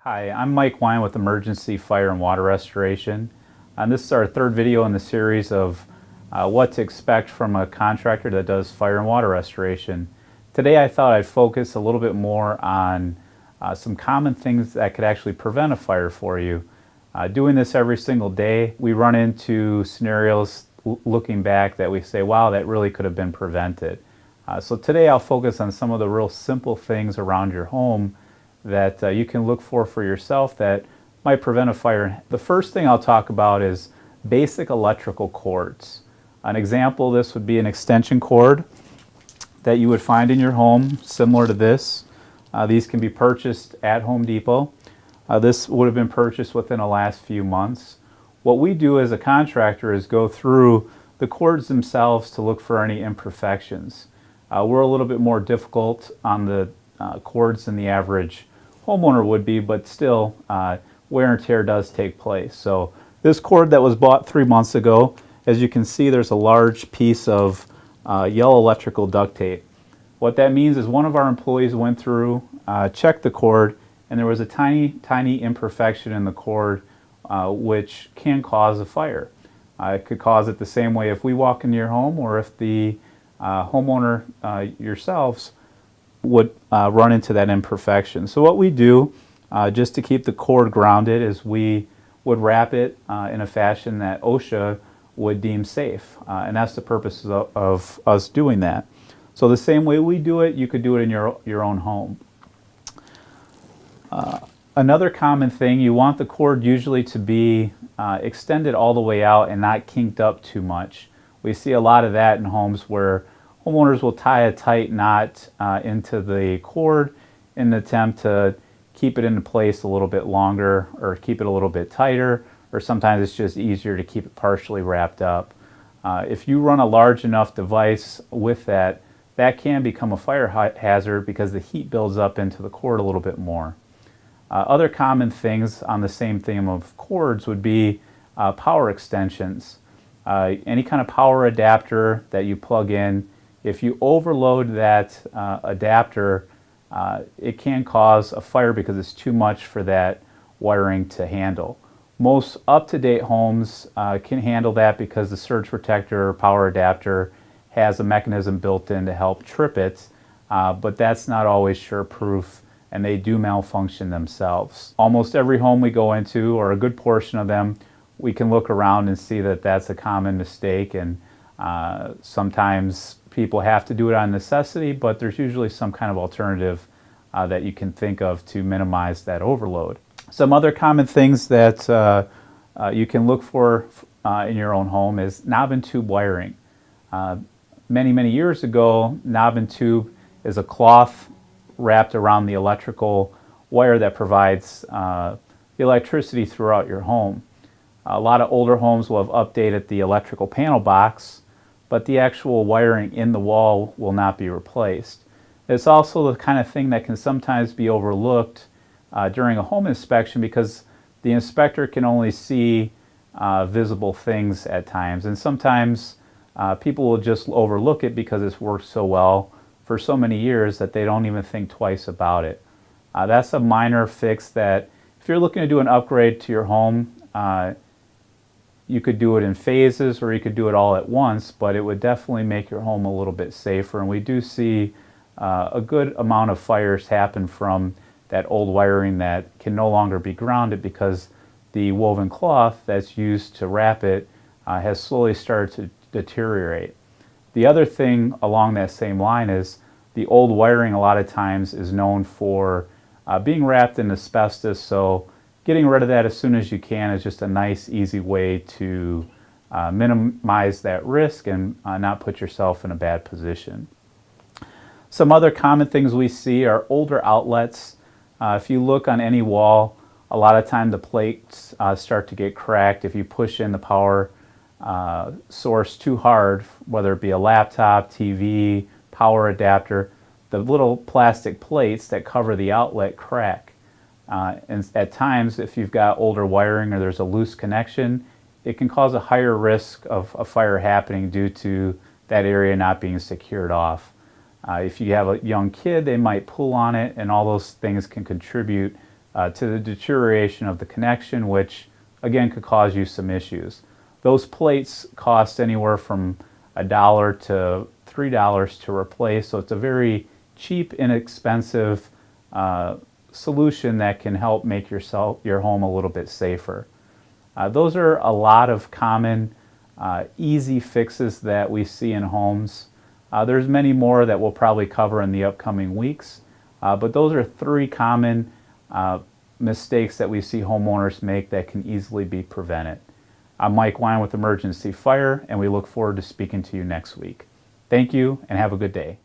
Hi, I'm Mike Wine with Emergency Fire and Water Restoration. And this is our third video in the series of what to expect from a contractor that does fire and water restoration. Today I thought I'd focus a little bit more on some common things that could actually prevent a fire for you. Doing this every single day, we run into scenarios looking back that we say, wow, that really could have been prevented. So today I'll focus on some of the real simple things around your home that you can look for yourself that might prevent a fire. The first thing I'll talk about is basic electrical cords. An example of this would be an extension cord that you would find in your home, similar to this. These can be purchased at Home Depot. This would have been purchased within the last few months. What we do as a contractor is go through the cords themselves to look for any imperfections. We're a little bit more difficult on the cords than the average homeowner would be, but still wear and tear does take place. So this cord that was bought 3 months ago, as you can see, there's a large piece of yellow electrical duct tape. What that means is one of our employees went through, checked the cord, and there was a tiny imperfection in the cord which can cause a fire. It could cause it the same way if we walk into your home, or if the homeowner yourselves would run into that imperfection. So what we do, just to keep the cord grounded, is we would wrap it in a fashion that OSHA would deem safe. And that's the purpose of us doing that. So the same way we do it, you could do it in your own home. Another common thing, you want the cord usually to be extended all the way out and not kinked up too much. We see a lot of that in homes where homeowners will tie a tight knot into the cord in an attempt to keep it into place a little bit longer, or keep it a little bit tighter, or sometimes it's just easier to keep it partially wrapped up. If you run a large enough device with that, that can become a fire hazard because the heat builds up into the cord a little bit more. Other common things on the same theme of cords would be power extensions. Any kind of power adapter that you plug in, if you overload that adapter, it can cause a fire because it's too much for that wiring to handle. Most up-to-date homes can handle that because the surge protector or power adapter has a mechanism built in to help trip it, but that's not always sure-proof, and they do malfunction themselves. Almost every home we go into, or a good portion of them, we can look around and see that that's a common mistake, and sometimes people have to do it on necessity, but there's usually some kind of alternative that you can think of to minimize that overload. Some other common things that you can look for in your own home is knob and tube wiring. Many years ago, knob and tube is a cloth wrapped around the electrical wire that provides the electricity throughout your home. A lot of older homes will have updated the electrical panel box, but the actual wiring in the wall will not be replaced. It's also the kind of thing that can sometimes be overlooked during a home inspection because the inspector can only see visible things at times, and sometimes people will just overlook it because it's worked so well for so many years that they don't even think twice about it. That's a minor fix that if you're looking to do an upgrade to your home, you could do it in phases, or you could do it all at once, but it would definitely make your home a little bit safer. And we do see a good amount of fires happen from that old wiring that can no longer be grounded because the woven cloth that's used to wrap it has slowly started to deteriorate. The other thing along that same line is the old wiring a lot of times is known for being wrapped in asbestos, so getting rid of that as soon as you can is just a nice, easy way to minimize that risk and not put yourself in a bad position. Some other common things we see are older outlets. If you look on any wall, a lot of time the plates start to get cracked if you push in the power source too hard, whether it be a laptop, TV, power adapter. The little plastic plates that cover the outlet crack. And at times, if you've got older wiring or there's a loose connection, it can cause a higher risk of a fire happening due to that area not being secured off. If you have a young kid, they might pull on it, and all those things can contribute to the deterioration of the connection, which again could cause you some issues. Those plates cost anywhere from $1 to $3 to replace, so it's a very cheap, inexpensive solution that can help make your home a little bit safer. Those are a lot of common easy fixes that we see in homes. There's many more that we'll probably cover in the upcoming weeks, but those are 3 common mistakes that we see homeowners make that can easily be prevented. I'm Mike Wine with Emergency Fire, and we look forward to speaking to you next week. Thank you, and have a good day.